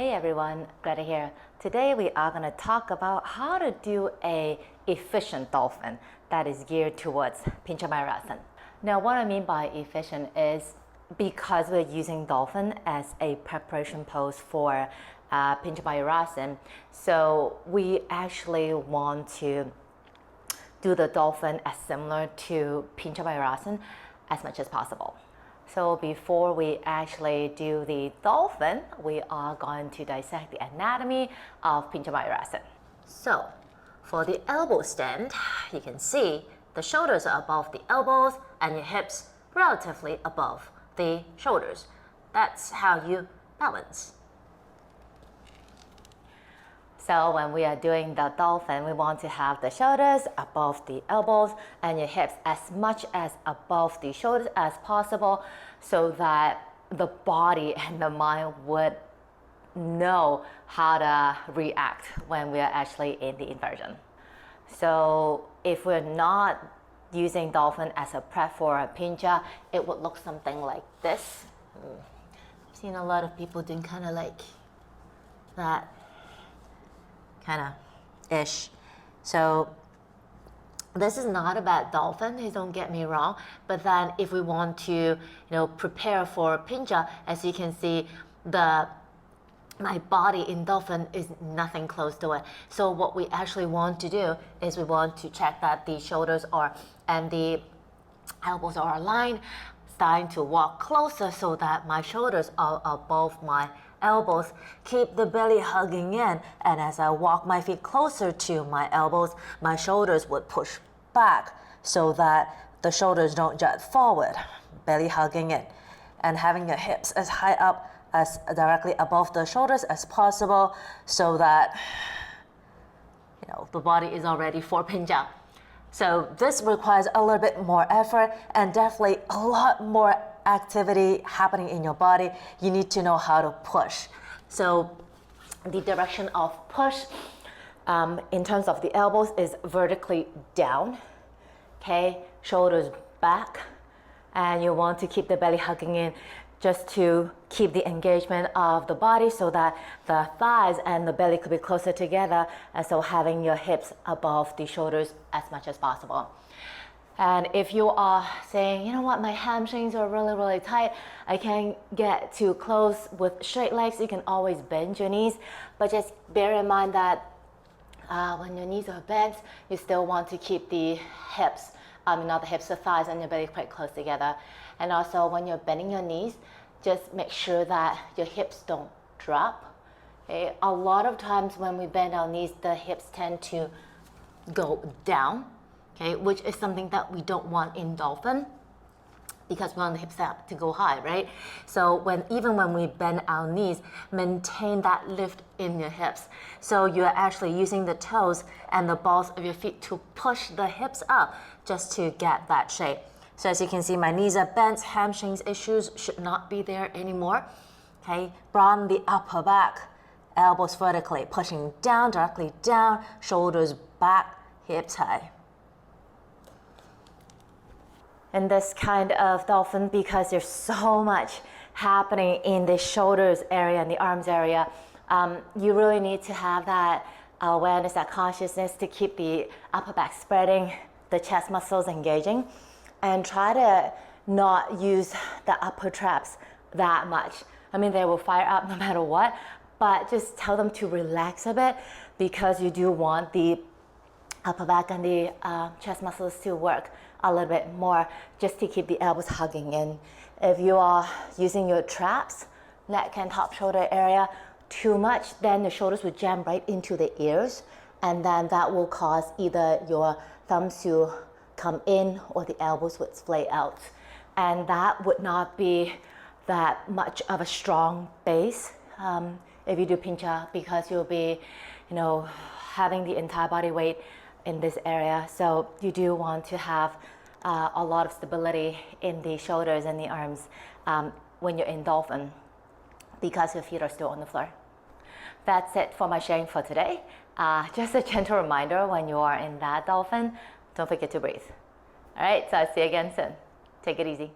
Hey everyone, Greta here. Today we are going to talk about how to do a efficient dolphin that is geared towards PINCHA. Now what I mean by efficient is because we're using dolphin as a preparation pose for PINCHA, so we actually want to do the dolphin as similar to PINCHA as much as possible. So before we actually do the dolphin, we are going to dissect the anatomy of PINCHA. So for the elbow stand, you can see the shoulders are above the elbows and your hips relatively above the shoulders. That's how you balance. So when we are doing the dolphin, we want to have the shoulders above the elbows and your hips as much as above the shoulders as possible so that the body and the mind would know how to react when we are actually in the inversion. So if we're not using dolphin as a prep for a PINCHA, it would look something like this. I've seen a lot of people doing kind of like that. Kind of ish. So this is not a bad dolphin, please don't get me wrong, but then if we want to prepare for PINCHA, as you can see, my body in dolphin is nothing close to it. So what we actually want to do is we want to check that the shoulders and the elbows are aligned, starting to walk closer so that my shoulders are above my elbows, keep the belly hugging in, and as I walk my feet closer to my elbows, my shoulders would push back so that the shoulders don't jut forward, belly hugging in, and having your hips as high up as directly above the shoulders as possible so that the body is all ready for PINCHA. So this requires a little bit more effort and definitely a lot more activity happening in your body. You need to know how to push. So the direction of push in terms of the elbows is vertically down, okay, shoulders back, and you want to keep the belly hugging in just to keep the engagement of the body so that the thighs and the belly could be closer together, and so having your hips above the shoulders as much as possible. And if you are saying, you know what, my hamstrings are really, really tight, I can't get too close with straight legs, you can always bend your knees, but just bear in mind that when your knees are bent, you still want to keep the hips, not the hips, the thighs and your belly quite close together. And also when you're bending your knees, just make sure that your hips don't drop. Okay? A lot of times when we bend our knees, the hips tend to go down. Okay, which is something that we don't want in dolphin because we want the hips to go high, right? So even when we bend our knees, maintain that lift in your hips. So you're actually using the toes and the balls of your feet to push the hips up just to get that shape. So as you can see, my knees are bent, hamstrings issues should not be there anymore. Okay, broaden the upper back, elbows vertically, pushing down, directly down, shoulders back, hips high. In this kind of dolphin, because there's so much happening in the shoulders area and the arms area, you really need to have that awareness, that consciousness to keep the upper back spreading, the chest muscles engaging, and try to not use the upper traps that much. I mean, they will fire up no matter what, but just tell them to relax a bit because you do want the upper back and the chest muscles to work a little bit more just to keep the elbows hugging in. If you are using your traps, neck and top shoulder area, too much, then the shoulders would jam right into the ears, and then that will cause either your thumbs to come in or the elbows would splay out. And that would not be that much of a strong base if you do PINCHA, because you'll be having the entire body weight in this area. So you do want to have a lot of stability in the shoulders and the arms when you're in dolphin because your feet are still on the floor. That's it for my sharing for today. Just a gentle reminder when you are in that dolphin, don't forget to breathe. All right, so I'll see you again soon. Take it easy.